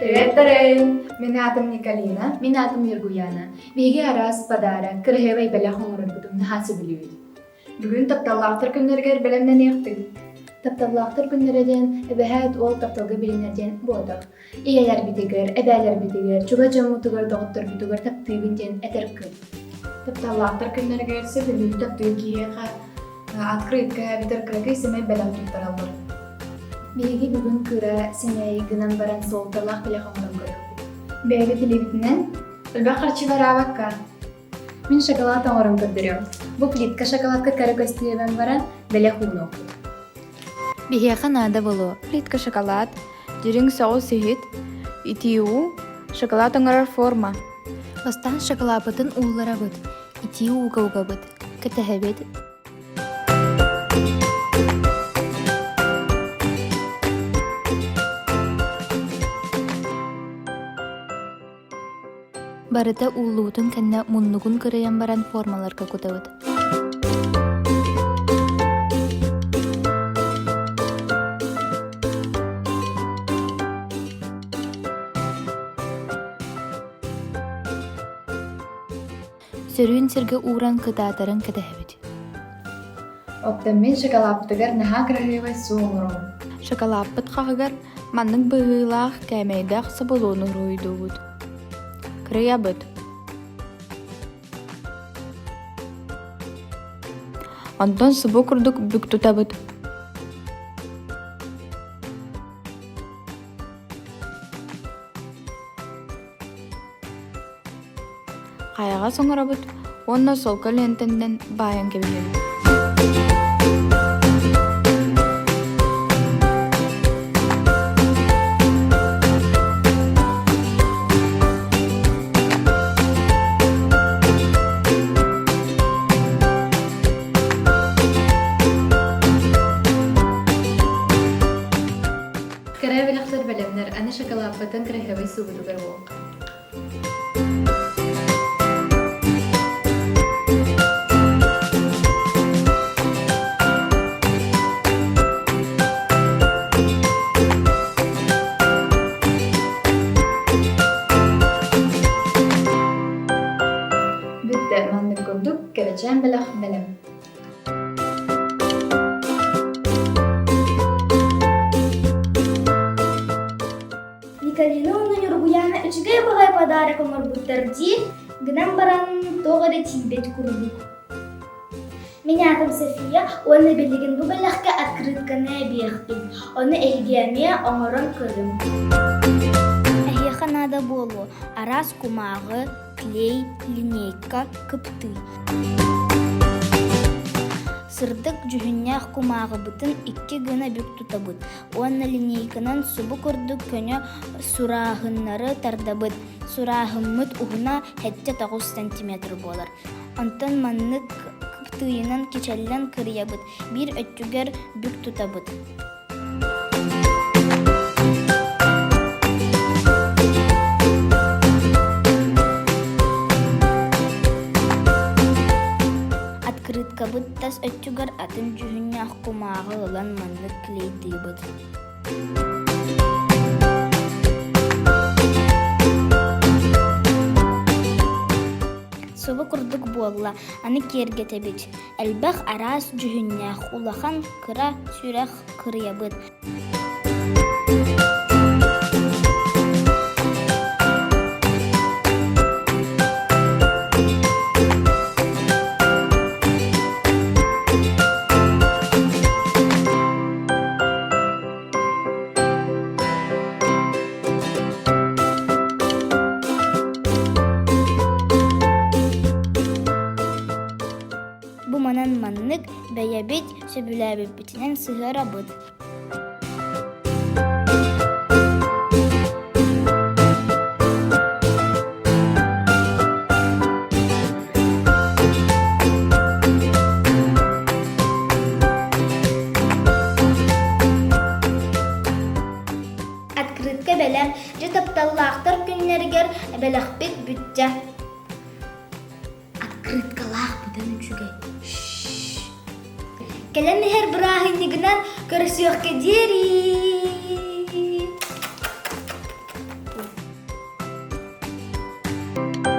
Привет, Тарейн! Меня adım Николина. Мен атым Ергуяна. Биги арас падара кырһевай беле хоңрын бутум нахасы билүй. Бүгүн тапталлаактар күннергер белемнен яктык. Тапталлаактар күннерден эбэһэт ол тапталга билинерден бодох. Иялер битигер, эбэлер битигер, чуга жаммутугар доҕоттор битугар таптыыбын ден этеркы. Тапталлаактар күннергер себелүү таптыы киэха открытка битеркрага исемей белем туттараллар. Биги бүгүн кыра сеней гынан баран солталлаах беле хоңрын көрөк. Бэйги телебитинен өлбакарчы барабакка. Мен шоколад оңорун көрдөрөм. Бу плитка шоколадка кары көстүбен баран беле хугнок. Бихеха нада болу. Плитка шоколад, диринг соус сихит, итиу, шоколад оңорор форма. Бастан шоколадын уулара быт. Ити уга быт. Кэтэһэбет. Барыта уулуутун кэннэ муннугун кырыйан баран формаларга кутабыт. Сөрүүн сирге ууран кытаатарын кэтэһэбит. Оттан мен шоколадтыгар наха кырыгыбай суоңором. Шоколадпыт хахыгар маннык быһыылаах кэмэйдээх саболууну руйдуубут. Кырыябыт. Онтон субу курдук бүк тутабыт. Каяга соңорабыт, онна солка лентенден баян кебилебит. Кырая белэхтер белемнер, аны шоколадпытын кырыһыбай субутугар буолка. Бүтте маннык курдук кэбэчээн белэх белем. Николина уну Ергуяна үчүгэй багай подарок оморбуттарди гынан баран тоҕода тиибет курдук. Меня атым София, оны билигин бу белэхке открытканы биэхпин. Оны элгиэме оҥорон көрүм. Эхиэха нада болу, арас кумагы, клей, линейка, кыпты. Сырдык жүһүннээх кумагы бытын икки гына бүк тутабыт. Уонна линейканан субу курдук көнө сурааһыннары тардабыт. Сурааһыммыт уһуна 7-9 сантиметр болар. Онтон маннык кыптыйынан кичэллэн кырыябыт. Бир өттүгер бүк тутабыт. Открыткабыт тас өттүгер атын жүһүннээх кумагы ылан маннык клейтыыбыт. Собу курдук буолла, аны киэргэтебит. Элбэх араас жүһүннээх улахан кыра сүрэх кырыябыт. Бу манан маннык бэйэбит сөбүлээбиппитинэн сыһарабыт. Открытка белем, же тапталлаактар күннергер белэхпит бүтчэ. Открыткалаах бутан үчүгэй. Kalian her berakhir ni genan kersuah ke diri. Música